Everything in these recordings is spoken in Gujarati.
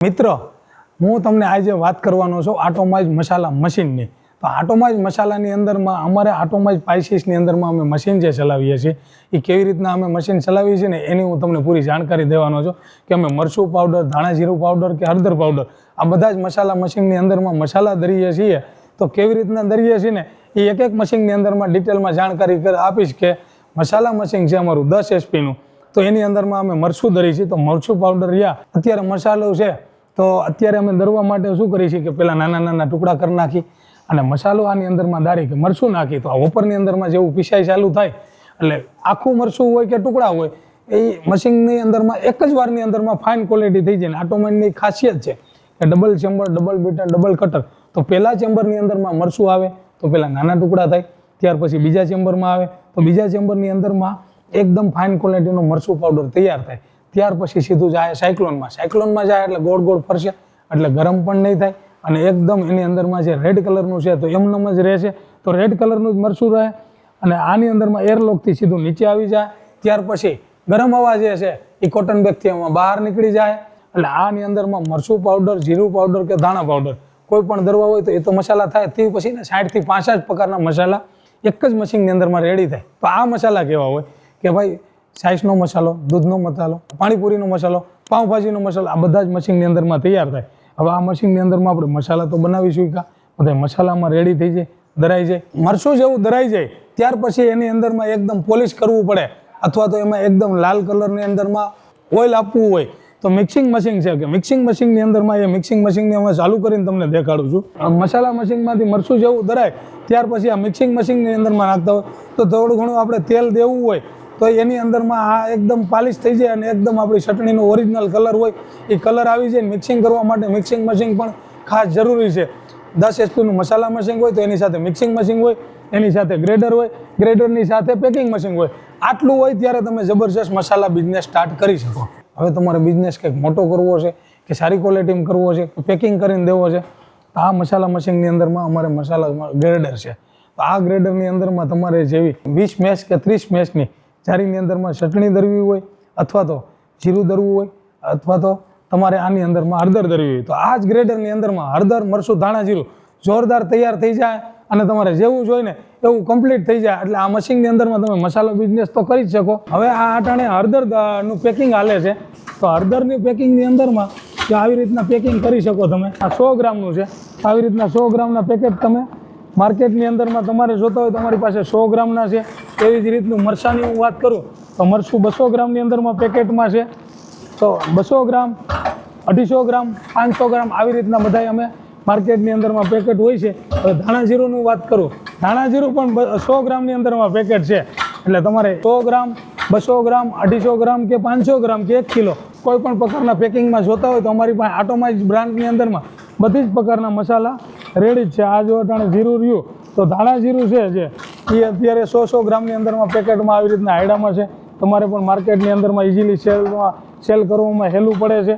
મિત્રો, હું તમને આજે વાત કરવાનો છું આટોમાઇઝ મસાલા મશીનની. તો આટોમાઇઝ મસાલાની અંદરમાં અમારે આટોમાઇઝ સ્પાઇસીસની અંદરમાં અમે મશીન જે ચલાવીએ છીએ એ કેવી રીતના અમે મશીન ચલાવીએ છીએ ને એની હું તમને પૂરી જાણકારી દેવાનો છું કે અમે મરચું પાવડર, ધાણા જીરું પાવડર કે હળદર પાવડર આ બધા જ મસાલા મશીનની અંદરમાં મસાલા દરીએ છીએ. તો કેવી રીતના દરીએ છીએ ને એ એક એક મશીનની અંદરમાં ડિટેલમાં જાણકારી આપીશ કે મસાલા મશીન છે અમારું 10 SPનું. તો એની અંદરમાં અમે મરચું દરી છીએ. તો મરચું પાવડર યા અત્યારે મસાલો છે તો અત્યારે અમે દરવા માટે શું કરીએ છીએ કે પહેલાં નાના નાના ટુકડા કરી નાખી અને મસાલો આની અંદરમાં દારી કે મરચું નાખી. તો આ વોપરની અંદરમાં જેવું પીસાઈ ચાલુ થાય એટલે આખું મરચું હોય કે ટુકડા હોય એ મશીનની અંદરમાં એક જ વારની અંદરમાં ફાઇન ક્વોલિટી થઈ જાય. આટોમાઇઝની ખાસિયત છે કે double chamber, double bitter, double cutter. તો પહેલા ચેમ્બરની અંદરમાં મરચું આવે તો પહેલાં નાના ટુકડા થાય, ત્યાર પછી બીજા ચેમ્બરમાં આવે તો બીજા ચેમ્બરની અંદરમાં એકદમ ફાઇન ક્વોલિટીનો મરચું પાવડર તૈયાર થાય. ત્યાર પછી સીધું જાય સાયક્લોનમાં. સાયક્લોનમાં જાય એટલે ગોળ ગોળ ફરશે એટલે ગરમ પણ નહીં થાય અને એકદમ એની અંદરમાં જે રેડ કલરનું છે તો એમનેમ જ રહેશે. તો રેડ કલરનું જ મરચું રહે અને આની અંદરમાં એરલોકથી સીધું નીચે આવી જાય. ત્યાર પછી ગરમ હવા જે છે એ કોટન બેગથી એમાં બહાર નીકળી જાય એટલે આની અંદરમાં મરચું પાવડર, જીરું પાવડર કે ધાણા પાવડર કોઈ પણ દરવા હોય તો એ તો મસાલા થાય. તે પછી ને 60 થી 65 પ્રકારના મસાલા એક જ મશીનની અંદરમાં રેડી થાય. તો આ મસાલા કેવા હોય કે ભાઈ સાઈસનો મસાલો, દૂધનો મસાલો, પાણીપુરીનો મસાલો, પાઉંભાજીનો મસાલો આ બધા જ મશીનની અંદરમાં તૈયાર થાય. હવે આ મશીનની અંદરમાં આપણે મસાલા તો બનાવીશું કા બધા મસાલામાં રેડી થઈ જાય, દરાઈ જાય. મરચું જેવું દરાઈ જાય ત્યાર પછી એની અંદરમાં એકદમ પોલિશ કરવું પડે અથવા તો એમાં એકદમ લાલ કલરની અંદરમાં ઓઇલ આપવું હોય તો મિક્સિંગ મશીન છે કે મિક્સિંગ મશીનની અંદરમાં એ મિક્સિંગ મશીનને અમે ચાલુ કરીને તમને દેખાડું છું. મસાલા મશીનમાંથી મરચું જેવું દરાય ત્યાર પછી આ મિક્સિંગ મશીનની અંદરમાં નાખતા હોય તો થોડું ઘણું આપણે તેલ દેવું હોય તો એની અંદરમાં આ એકદમ પાલિશ થઈ જાય અને એકદમ આપણી ચટણીનો ઓરિજિનલ કલર હોય એ કલર આવી જાય. મિક્સિંગ કરવા માટે મિક્સિંગ મશીન પણ ખાસ જરૂરી છે. 10 SPનું મસાલા મશીન હોય તો એની સાથે મિક્સિંગ મશીન હોય, એની સાથે ગ્રેડર હોય, ગ્રેડરની સાથે પેકિંગ મશીન હોય. આટલું હોય ત્યારે તમે જબરજસ્ત મસાલા બિઝનેસ સ્ટાર્ટ કરી શકો. હવે તમારે બિઝનેસ કંઈક મોટો કરવો છે કે સારી ક્વોલિટીમાં કરવો છે કે પેકિંગ કરીને દેવો છે તો આ મસાલા મશીનની અંદરમાં અમારે મસાલા ગ્રેડર છે. તો આ ગ્રેડરની અંદરમાં તમારે જેવી 20 મેશ કે 30 મેશની જારીની અંદરમાં ચટણી દરવી હોય અથવા તો જીરું દરવું હોય અથવા તો તમારે આની અંદરમાં હળદર દરવી હોય તો આ જ ગ્રેડરની અંદરમાં હળદર, મરચું, ધાણા, જીરું જોરદાર તૈયાર થઈ જાય અને તમારે જેવું જોઈએ ને એવું કમ્પ્લીટ થઈ જાય. એટલે આ મશીનની અંદરમાં તમે મસાલો બિઝનેસ તો કરી જ શકો. હવે આ આટાણે હળદરનું પેકિંગ હાલે છે તો હળદરની પેકિંગની અંદરમાં જો આવી રીતના પેકિંગ કરી શકો તમે. આ 100 ગ્રામનું છે. આવી રીતના 100 ગ્રામના પેકેટ તમે માર્કેટની અંદરમાં તમારે જોતા હોય તમારી પાસે 100 ગ્રામના છે. એવી જ રીતનું મરચાંની હું વાત કરું તો મરચું 200 ગ્રામની અંદરમાં પેકેટમાં છે. તો 200 ગ્રામ, 250 ગ્રામ, 500 ગ્રામ આવી રીતના બધા અમે માર્કેટની અંદરમાં પેકેટ હોય છે. હવે ધાણા જીરુંની વાત કરું, ધાણા જીરું પણ 100 ગ્રામની અંદરમાં પેકેટ છે. એટલે તમારે 100 ગ્રામ, 200 ગ્રામ, 250 ગ્રામ કે 500 ગ્રામ કે 1 કિલો કોઈ પણ પ્રકારના પેકિંગમાં જોતા હોય તો અમારી પાસે આટોમાઇઝ બ્રાન્ડની અંદરમાં બધી જ પ્રકારના મસાલા રેડી જ છે. આ જો અટાણે જીરું રહ્યું તો ધાણા જીરું છે જે એ અત્યારે 100 ગ્રામની અંદરમાં પેકેટમાં આવી રીતના હાયડામાં છે. તમારે પણ માર્કેટની અંદરમાં ઇઝીલી સેલ કરવામાં હેલું પડે છે.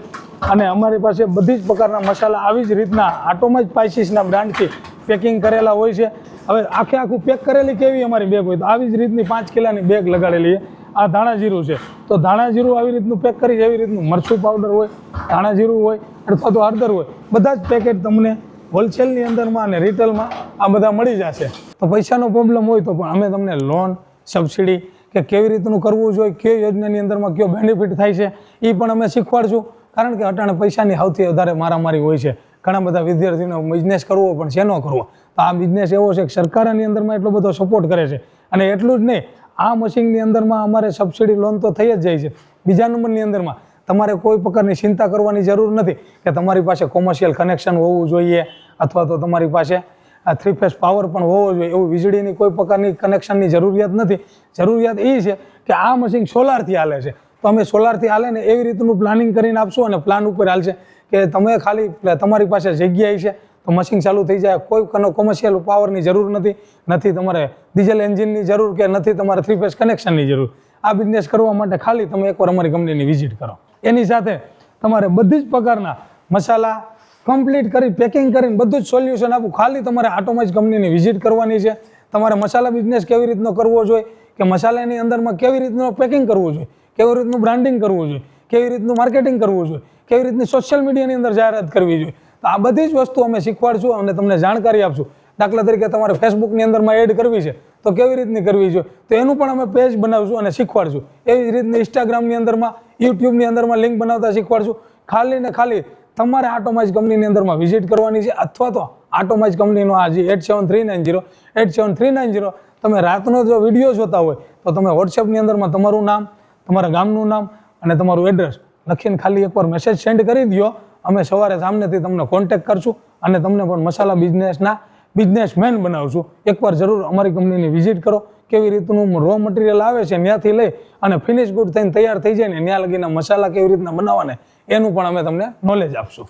અને અમારી પાસે બધી જ પ્રકારના મસાલા આવી જ રીતના આટોમાઇઝ સ્પાઇસીસના બ્રાન્ડથી પેકિંગ કરેલા હોય છે. હવે આખું પેક કરેલી કેવી અમારી બેગ હોય તો આવી જ રીતની 5 કિલોની બેગ લગાડેલી છે. આ ધાણા જીરું છે તો ધાણા જીરું આવી રીતનું પેક કરી એવી રીતનું મરચું પાવડર હોય, ધાણા જીરું હોય અથવા તો હળદર હોય બધા જ પેકેટ તમને હોલસેલની અંદરમાં અને રિટેલમાં આ બધા મળી જશે. તો પૈસાનો પ્રોબ્લેમ હોય તો પણ અમે તમને લોન, સબસિડી કે કેવી રીતનું કરવું જોઈએ, કઈ યોજનાની અંદરમાં કયો બેનિફિટ થાય છે એ પણ અમે શીખવાડશું. કારણ કે અટાણે પૈસાની સૌથી વધારે મારામારી હોય છે. ઘણા બધા વિદ્યાર્થીઓને બિઝનેસ કરવો પણ શેનો કરવો. તો આ બિઝનેસ એવો છે કે સરકારની અંદરમાં એટલો બધો સપોર્ટ કરે છે. અને એટલું જ નહીં, આ મશીનની અંદરમાં અમારે સબસિડી લોન તો થઈ જ જાય છે. બીજા નંબરની અંદરમાં તમારે કોઈ પ્રકારની ચિંતા કરવાની જરૂર નથી કે તમારી પાસે કોમર્શિયલ કનેક્શન હોવું જોઈએ અથવા તો તમારી પાસે 3 ફેઝ પાવર પણ હોવો જોઈએ. એવું વીજળીની કોઈ પ્રકારની કનેક્શનની જરૂરિયાત નથી. જરૂરિયાત એ છે કે આ મશીન સોલારથી હાલે છે. તો અમે સોલારથી હાલે ને એવી રીતનું પ્લાનિંગ કરીને આપશું અને પ્લાન ઉપર હાલશે કે તમે ખાલી તમારી પાસે જગ્યા છે તો મશીન ચાલુ થઈ જાય. કોઈ કોમર્શિયલ પાવરની જરૂર નથી તમારે ડીઝલ એન્જિનની જરૂર કે નથી તમારે 3 ફેઝ કનેક્શનની જરૂર. આ બિઝનેસ કરવા માટે ખાલી તમે એકવાર અમારી કંપનીની વિઝિટ કરો. એની સાથે તમારે બધી જ પ્રકારના મસાલા કમ્પ્લીટ કરી પેકિંગ કરીને બધું જ સોલ્યુશન આપું. ખાલી તમારે આટોમાઇઝ કંપનીની વિઝિટ કરવાની છે. તમારે મસાલા બિઝનેસ કેવી રીતનો કરવો જોઈએ કે મસાલાની અંદરમાં કેવી રીતનું પેકિંગ કરવું જોઈએ, કેવી રીતનું બ્રાન્ડિંગ કરવું જોઈએ, કેવી રીતનું માર્કેટિંગ કરવું જોઈએ, કેવી રીતની સોશિયલ મીડિયાની અંદર જાહેરાત કરવી જોઈએ. તો આ બધી જ વસ્તુ અમે શીખવાડશું અને તમને જાણકારી આપશું. દાખલા તરીકે તમારે ફેસબુકની અંદરમાં એડ કરવી છે તો કેવી રીતની કરવી જોઈએ, તો એનું પણ અમે પેજ બનાવશું અને શીખવાડશું. એવી જ રીતની ઇન્સ્ટાગ્રામની અંદરમાં, યુટ્યુબની અંદરમાં લિંક બનાવતા શીખવાડશું. ખાલી ને ખાલી તમારે આટોમાઇઝ કંપનીની અંદરમાં વિઝિટ કરવાની છે, અથવા તો આટોમાઇઝ કંપનીનો આ જે 8739087390 તમે રાતનો જો વિડીયો જોતા હોય તો તમે વોટ્સએપની અંદરમાં તમારું નામ, તમારા ગામનું નામ અને તમારું એડ્રેસ લખીને ખાલી એકવાર મેસેજ સેન્ડ કરી દો. અમે સવારે સામનેથી તમને કોન્ટેક્ટ કરશું અને તમને પણ મસાલા બિઝનેસના બિઝનેસમેન બનાવશું. એકવાર જરૂર અમારી કંપનીની વિઝિટ કરો. કેવી રીતનું રો મટીરિયલ આવે છે ત્યાંથી લઈ અને ફિનિશ ગુડ થઈને તૈયાર થઈ જાય ને ત્યાં લગીના મસાલા કેવી રીતના બનાવવાને એનું પણ અમે તમને નોલેજ આપશું.